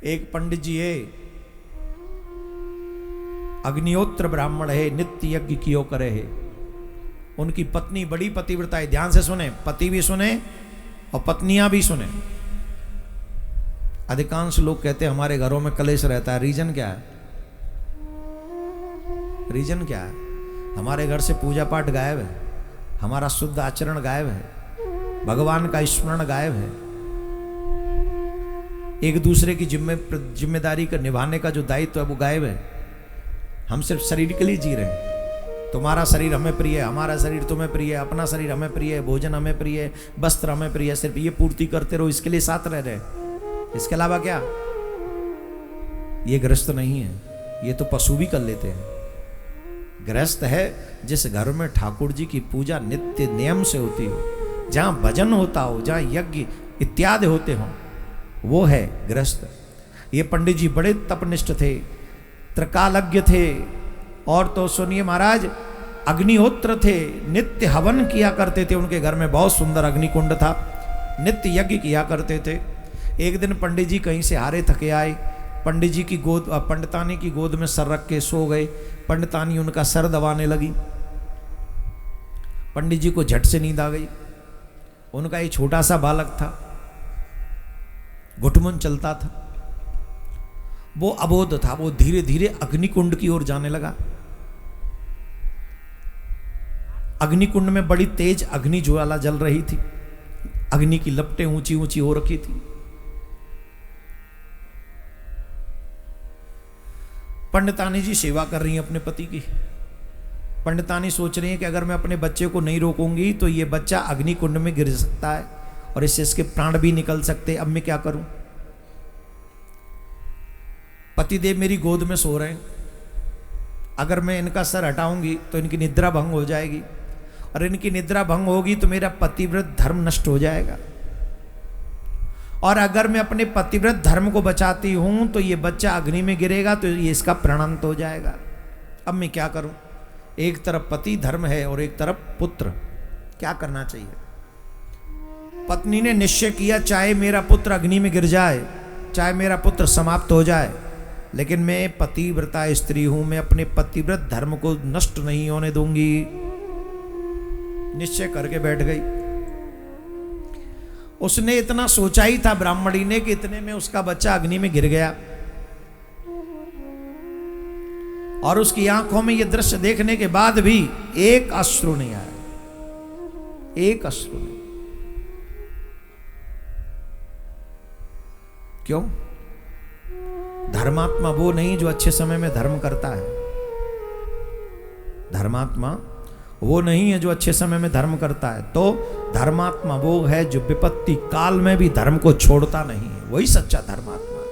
एक पंडित जी है, अग्निहोत्र ब्राह्मण है, नित्य यज्ञ कियो करे है। उनकी पत्नी बड़ी पतिव्रता है। ध्यान से सुने, पति भी सुने और पत्नियां भी सुने। अधिकांश लोग कहते हैं हमारे घरों में कलेश रहता है। रीजन क्या है? रीजन क्या है? हमारे घर से पूजा पाठ गायब है, हमारा शुद्ध आचरण गायब है, भगवान का स्मरण गायब है, एक दूसरे की जिम्मेदारी का निभाने का जो दायित्व है वो गायब है। हम सिर्फ शरीर के लिए जी रहे हैं। तुम्हारा शरीर हमें प्रिय है, हमारा शरीर तुम्हें प्रिय है, अपना शरीर हमें प्रिय है, भोजन हमें प्रिय है, वस्त्र हमें प्रिय है। सिर्फ ये पूर्ति करते रहो, इसके लिए साथ रह रहे। इसके अलावा क्या? ये गृहस्थ नहीं है, ये तो पशु भी कर लेते हैं। गृहस्थ है जिस घर में ठाकुर जी की पूजा नित्य नियम से होती हो, जहां भजन होता हो, जहां यज्ञ इत्यादि होते हो, वो है गृहस्थ। ये पंडित जी बड़े तपनिष्ठ थे, त्रिकालज्ञ थे, और तो सुनिए महाराज, अग्निहोत्र थे, नित्य हवन किया करते थे। उनके घर में बहुत सुंदर अग्निकुंड था, नित्य यज्ञ किया करते थे। एक दिन पंडित जी कहीं से हारे थके आए, पंडित जी की गोद, पंडितानी की गोद में सर रख के सो गए। पंडितानी उनका सर दबाने लगी, पंडित जी को झट से नींद आ गई। उनका एक छोटा सा बालक था, घुटमुन चलता था, वो अबोध था। वो धीरे धीरे अग्निकुंड की ओर जाने लगा। अग्निकुंड में बड़ी तेज अग्नि ज्वाला जल रही थी, अग्नि की लपटें ऊंची ऊंची हो रखी थी। पंडितानी जी सेवा कर रही हैं अपने पति की। पंडितानी सोच रही है कि अगर मैं अपने बच्चे को नहीं रोकूंगी तो ये बच्चा अग्निकुंड में गिर सकता है और इससे इसके प्राण भी निकल सकते। अब मैं क्या करूं? पतिदेव मेरी गोद में सो रहे हैं, अगर मैं इनका सर हटाऊंगी तो इनकी निद्रा भंग हो जाएगी, और इनकी निद्रा भंग होगी तो मेरा पतिव्रत धर्म नष्ट हो जाएगा, और अगर मैं अपने पतिव्रत धर्म को बचाती हूं तो ये बच्चा अग्नि में गिरेगा तो ये इसका प्राणांत हो जाएगा। अब मैं क्या करूं? एक तरफ पति धर्म है और एक तरफ पुत्र, क्या करना चाहिए? पत्नी ने निश्चय किया, चाहे मेरा पुत्र अग्नि में गिर जाए, चाहे मेरा पुत्र समाप्त हो जाए, लेकिन मैं पतिव्रता स्त्री हूं, मैं अपने पतिव्रत धर्म को नष्ट नहीं होने दूंगी। निश्चय करके बैठ गई। उसने इतना सोचा ही था ब्राह्मणी ने कि इतने में उसका बच्चा अग्नि में गिर गया, और उसकी आंखों में यह दृश्य देखने के बाद भी एक अश्रु नहीं आया, एक अश्रु नहीं। क्यों? धर्मात्मा वो नहीं जो अच्छे समय में धर्म करता है। धर्मात्मा वो नहीं है जो अच्छे समय में धर्म करता है। तो धर्मात्मा वो है जो विपत्ति काल में भी धर्म को छोड़ता नहीं है, वही सच्चा धर्मात्मा है।